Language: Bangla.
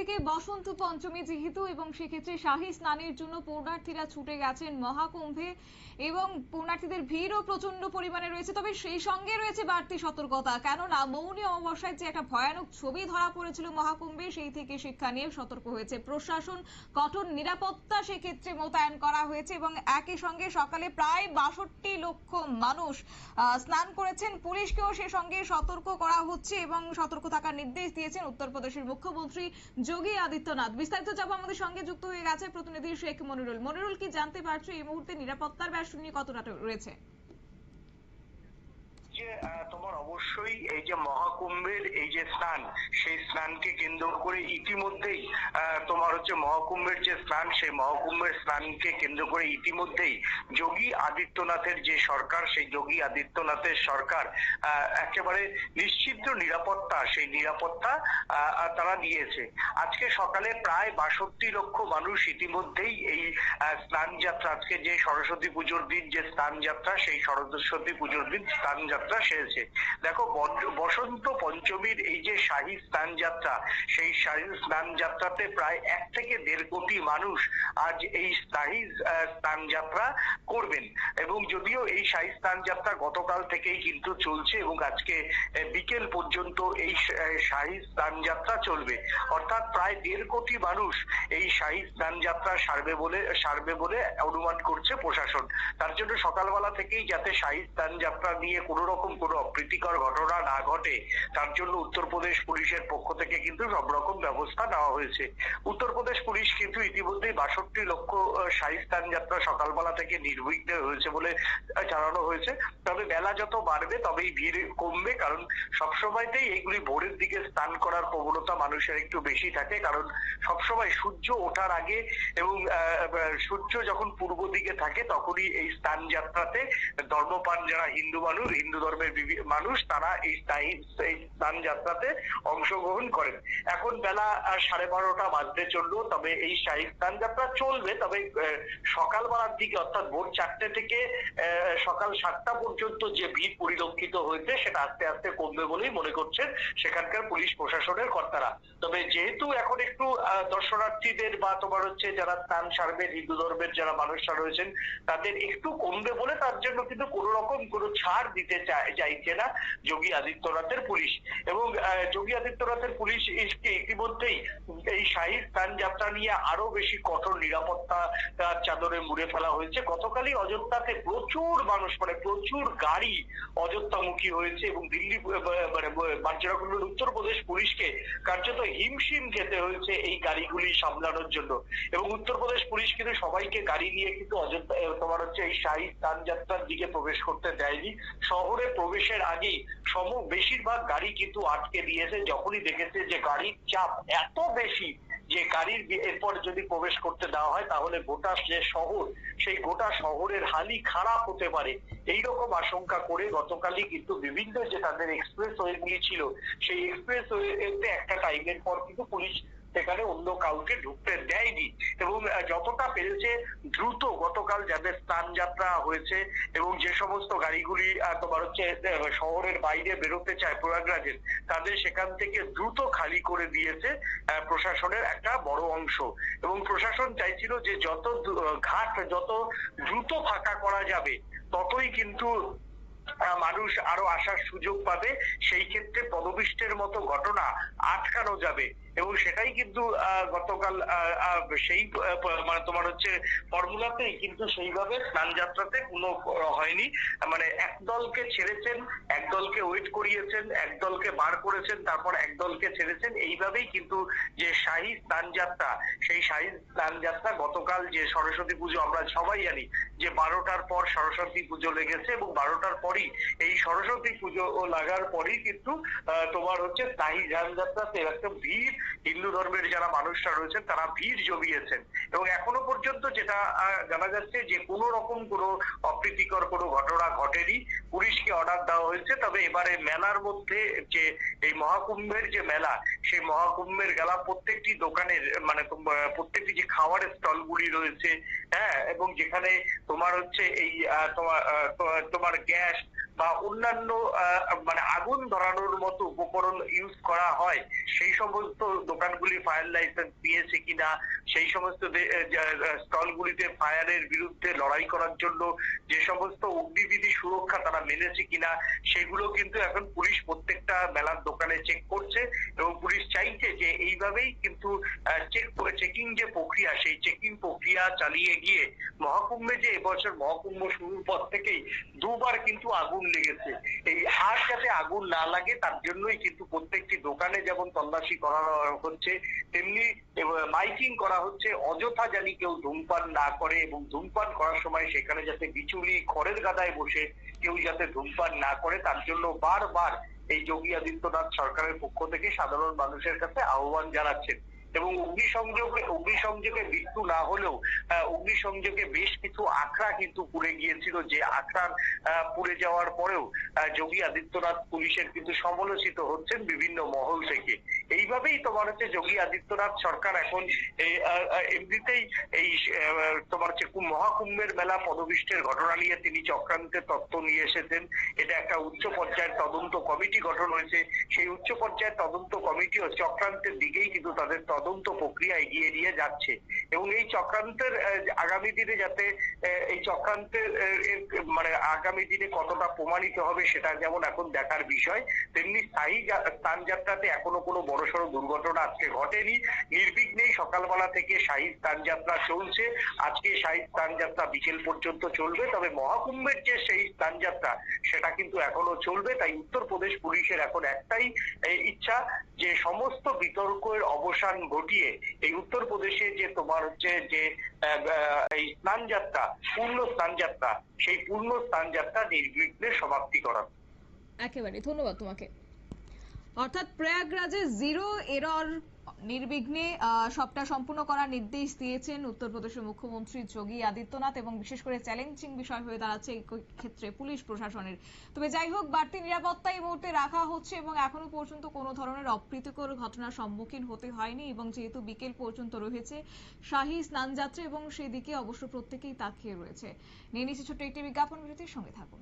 এদিকে বসন্ত পঞ্চমী যেহেতু এবং সেক্ষেত্রে শাহী স্নানের জন্য পুণ্যার্থীরা ছুটে গেছেন মহাকুম্ভে এবং পুণ্যার্থীদের ভিড়ও প্রচন্ড পরিমাণে রয়েছে। তবে সেই সঙ্গে রয়েছে বাড়তি সতর্কতা, কেননা মৌনী অমাবস্যায় যে একটা ভয়ানক ছবি ধরা পড়েছিল মহাকুম্ভে, সেই থেকে শিক্ষা নিয়ে সতর্ক হয়েছে প্রশাসন। কঠোর নিরাপত্তা সেক্ষেত্রে মোতায়েন করা হয়েছে এবং একই সঙ্গে সকালে প্রায় ৬২ লক্ষ মানুষ স্নান করেছেন। পুলিশকেও সে সঙ্গে সতর্ক করা হচ্ছে এবং সতর্ক থাকার নির্দেশ দিয়েছেন উত্তরপ্রদেশের মুখ্যমন্ত্রী যোগী আদিত্যনাথ। বিস্তারিত যাব, আমাদের সঙ্গে যুক্ত হয়ে গেছে প্রতিনিধি শেখ মনিরুল। মনিরুল, কি জানতে পারছো এই মুহূর্তে নিরাপত্তার ব্যাস নিয়ে কতটা রয়েছে? তোমার অবশ্যই এই যে মহাকুম্ভের এই যে স্নান, সেই স্নানকে কেন্দ্র করে ইতিমধ্যেই তোমার হচ্ছে মহাকুম্ভের যে স্নান, সেই মহাকুম্ভের স্নানকে কেন্দ্র করে ইতিমধ্যেই যোগী আদিত্যনাথের যে সরকার, সেই যোগী আদিত্যনাথের সরকার একেবারে নিশ্চিত নিরাপত্তা, সেই নিরাপত্তা তারা দিয়েছে। আজকে সকালে প্রায় ৬২ লক্ষ মানুষ ইতিমধ্যেই এই স্নান যাত্রা, আজকে যে সরস্বতী পুজোর দিন যে স্নান যাত্রা, সেই সরস্বতী পুজোর দিন স্নান যাত্রা সেরেছে। দেখো, বসন্ত পঞ্চমীর এই যে শাহী স্নান যাত্রা, সেই শাহী স্নান যাত্রাতে প্রায় ১ থেকে ১.৫ কোটি মানুষ আজ এই শাহী স্নান যাত্রা করবেন। এবং যদিও এই শাহী স্নান যাত্রা গতকাল থেকেই কিন্তু চলছে এবং আজকে বিকেল পর্যন্ত এই শাহী স্নান যাত্রা চলবে, অর্থাৎ প্রায় ১.৫ কোটি মানুষ এই শাহী স্নান যাত্রা সারবে বলে অনুমান করছে প্রশাসন। তার জন্য সকালবেলা থেকেই যাতে শাহী স্নান যাত্রা নিয়ে কোনো রকম কোনো অপ্রীতিকর ঘটনা না ঘটে, তার জন্য উত্তরপ্রদেশ পুলিশের পক্ষ থেকে কিন্তু সব রকম ব্যবস্থা নেওয়া হয়েছে। উত্তরপ্রদেশ পুলিশ কিন্তু ইতিমধ্যেই ৬২ লক্ষ শাহী স্নান যাত্রা সকালবেলা থেকে নির্বিঘ্নে হয়েছে বলে জানানো হয়েছে। তবে বেলা যত বাড়বে তবেই ভিড় কমবে, কারণ সবসময়তেই এইগুলি ভোরের দিকে স্নান করার প্রবণতা মানুষের একটু বেশি থাকে, কারণ সবসময় সূর্য ওঠার আগে এবং সূর্য যখন পূর্ব দিকে থাকে তখনই এই স্নান যাত্রাতে ধর্মপ্রাণ যারা হিন্দু ধর্মের মানুষ তারা এই স্নান যাত্রাতে অংশগ্রহণ করেন। এখন বেলা 12:30 বাজতে চললো, তবে এই শাহী স্নান যাত্রা চলবে, তবে সকালবেলার দিকে অর্থাৎ ভোর 4টে থেকে সকাল 7টা পর্যন্ত যে ভিড় পরিলক্ষিত হয়েছে সেটা আস্তে আস্তে কমবে বলেই মনে করছেন সেখানকার পুলিশ প্রশাসনের কর্তারা। তবে যেহেতু এখন একটু দর্শনার্থীদের বা তোমার হচ্ছে যারা স্নান সারবেন হিন্দু ধর্মের যারা মানুষরা রয়েছেন তাদের একটু কমবে বলে, তার জন্য কিন্তু কোন রকম কোনো ছাড় দিতে চাইছে না যোগী আদিত্যনাথের পুলিশ। এবং যোগী আদিত্যনাথের পুলিশ ইতিমধ্যেই এই শাহী স্নান যাত্রা নিয়ে আরো বেশি কঠোর নিরাপত্তা চাদরে মুড়ে ফেলা হয়েছে। গতকালই অযোধ্যাতে প্রচুর মানুষ, মানে প্রচুর গাড়ি অযোধ্যামুখী হয়েছে এবং দিল্লি যেরকম উত্তরপ্রদেশ পুলিশকে কার্যত হিমশিম খেতে হয়েছে এই গাড়িগুলি সামলানোর জন্য। এবং উত্তরপ্রদেশ পুলিশ কিন্তু সবাইকে গাড়ি নিয়ে কিন্তু অযোধ্যা তোমার হচ্ছে এই শাহী স্নান যাত্রার দিকে প্রবেশ করতে দেয়নি। শহরে প্রবেশের আগেই বেশিরভাগ গাড়ি কিন্তু আটকে দিয়েছে, যখনই দেখেছে যে গাড়ির চাপ এত বেশি যে গাড়ির এরপর যদি প্রবেশ করতে দেওয়া হয় তাহলে গোটা যে শহর, সেই গোটা শহরের হালি খারাপ হতে পারে, এইরকম আশঙ্কা করে গতকালই কিন্তু বিভিন্ন যে তাদের এক্সপ্রেস ওয়েগুলি ছিল সেই এক্সপ্রেস ওয়েতে একটা টাইমের পর কিন্তু পুলিশ সেখানে অন্য কাউকে ঢুকতে দেয়নি। এবং যতটা পেরেছে দ্রুত গতকাল যাদের স্নান যাত্রা হয়েছে এবং যে সমস্ত গাড়িগুলি তোমার হচ্ছে শহরের বাইরে বেরোতে চায় প্রয়াগরাজের, তাদের সেখান থেকে দ্রুত খালি করে দিয়েছে প্রশাসনের একটা বড় অংশ। এবং প্রশাসন চাইছিল যে যত ঘাট যত দ্রুত ফাঁকা করা যাবে ততই কিন্তু মানুষ আরো আসার সুযোগ পাবে, সেই ক্ষেত্রে পদপিষ্টের মতো ঘটনা আটকানো যাবে। এবং সেটাই কিন্তু গতকাল সেই মানে তোমার হচ্ছে ফর্মুলাতেই কিন্তু সেইভাবে স্নান যাত্রাতে কোনো হয়নি, মানে একদলকে ছেড়েছেন, একদলকে ওয়েট করিয়েছেন, একদলকে বার করেছেন, তারপর একদলকে ছেড়েছেন, এইভাবেই কিন্তু যে শাহী স্নান যাত্রা, সেই শাহী স্নান যাত্রা গতকাল যে সরস্বতী পুজো আমরা সবাই জানি যে 12টার পর সরস্বতী পুজো লেগেছে এবং 12টার পরই এই সরস্বতী পুজো লাগার পরই কিন্তু তোমার হচ্ছে শাহী স্নান যাত্রাতে একটা ভিড় হিন্দু ধর্মের যারা মানুষরা রয়েছেন তারা ভিড় জমিয়েছেন। এবং এখনো পর্যন্ত যেটা জানা যাচ্ছে যে কোনো রকম কোনো অপ্রীতিকর কোনো ঘটনা ঘটেনি, পুলিশকে অর্ডার দেওয়া হয়েছে। তবে এবারে মেলার মধ্যে যে এই মহাকুম্ভের যে মেলা, সেই মহাকুম্ভের গেলা প্রত্যেকটি দোকানের মানে প্রত্যেকটি যে খাওয়ারের স্টলগুলি রয়েছে হ্যাঁ, এবং যেখানে তোমার হচ্ছে এই তোমার গ্যাস বা অন্যান্য মানে আগুন ধরানোর মতো উপকরণ ইউজ করা হয়, সেই সমস্ত দোকানগুলি ফায়ার লাইসেন্স দিয়েছে কিনা, সেই সমস্ত স্টলগুলিতে ফায়ারের বিরুদ্ধে লড়াই করার জন্য যে সমস্ত অগ্নিবিধি সুরক্ষা তারা মেনেছে কিনা, সেগুলো কিন্তু এখন পুলিশ প্রত্যেকটা মেলার দোকানে চেক করছে। এবং পুলিশ চাইছে যে এইভাবেই কিন্তু চেকিং যে প্রক্রিয়া, সেই চেকিং প্রক্রিয়া চালিয়ে গিয়ে মহাকুম্ভে, যে এবছর মহাকুম্ভ শুরুর পর থেকেই দুবার কিন্তু আগুন লেগেছে, এই আর যাতে আগুন না লাগে তার জন্যই কিন্তু প্রত্যেকটি দোকানে যেমন তল্লাশি করা হচ্ছে, তেমনি মাইকিং করা হচ্ছে, অযথা জানি কেউ ধূমপান না করে, এবং ধূমপান করার সময় সেখানে যাতে বিচুলি খড়ের গাদায় বসে কেউ যাতে ধূমপান না করে, তার জন্য বারবার এই যোগী আদিত্যনাথ সরকারের পক্ষ থেকে সাধারণ মানুষের কাছে আহ্বান জানাচ্ছেন। এবং অগ্নিসংযোগে মৃত্যু না হলেও অগ্নিসংযোগে বেশ কিছু আখড়া কিন্তু পুড়ে গিয়েছিল, যে আখড়ার পুড়ে যাওয়ার পরেও যোগী আদিত্যনাথ পুলিশের কিন্তু সমালোচিত হচ্ছেন বিভিন্ন মহল থেকে। এইভাবেই তোমার হচ্ছে যোগী আদিত্যনাথ সরকার এখন এমনিতেই এই তোমার হচ্ছে মহাকুম্ভের মেলা পদবিষ্টের ঘটনা নিয়ে তিনি চক্রান্তের তত্ত্ব নিয়ে এসেছেন। এটা একটা উচ্চ পর্যায়ের তদন্ত কমিটি গঠন হয়েছে, সেই উচ্চ পর্যায়ের তদন্ত কমিটিও চক্রান্তের দিকেই কিন্তু তাদের তদন্ত প্রক্রিয়া এগিয়ে নিয়ে যাচ্ছে। এবং এই চক্রান্তের আগামী দিনে যাতে এই চক্রান্তের মানে আগামী দিনে কতটা প্রমাণিত হবে সেটা যেমন এখন দেখার বিষয়, তেমনি স্থায়ী স্থানযাত্রাতে এখনো কোনো বড়সড় দুর্ঘটনা আজকে ঘটেনি, নির্বিঘ্নেই সকালবেলা থেকে শাহী স্থানযাত্রা চলছে। আজকে শাহী স্থানযাত্রা বিকেল পর্যন্ত চলবে, তবে মহাকুম্ভের যে সেই স্থানযাত্রা সেটা কিন্তু এখনো চলবে। তাই উত্তরপ্রদেশ পুলিশের এখন একটাই ইচ্ছা যে সমস্ত বিতর্কের অবসান ঘটিয়ে এই উত্তরপ্রদেশে যে তোমার হচ্ছে যে এই স্নানযাত্রা, পূর্ণ স্নানযাত্রা, সেই পূর্ণ স্নানযাত্রা নির্বিঘ্নে সমাপ্তি করা। একেবারে ধন্যবাদ তোমাকে। অর্থাৎ প্রয়াগরাজে জিরো এরর নির্বিঘ্নে সবটা সম্পূর্ণ করার নির্দেশ দিয়েছেন উত্তরপ্রদেশের মুখ্যমন্ত্রী যোগী আদিত্যনাথ, এবং বিশেষ করে চ্যালেঞ্জিং বিষয় হয়ে দাঁড়াচ্ছে এই ক্ষেত্রে পুলিশ প্রশাসনের। তবে যাই হোক, বাড়তি নিরাপত্তা এই মুহূর্তে রাখা হচ্ছে এবং এখনো পর্যন্ত কোনো ধরনের অপ্রীতিকর ঘটনার সম্মুখীন হতে হয়নি। এবং যেহেতু বিকেল পর্যন্ত রয়েছে শাহী স্নানযাত্রা, এবং সেদিকে অবশ্য প্রত্যেকেই তাকিয়ে রয়েছে। নিয়ে নিচ্ছে ছোট্ট একটি বিজ্ঞাপন বিরতির, সঙ্গে থাকুন।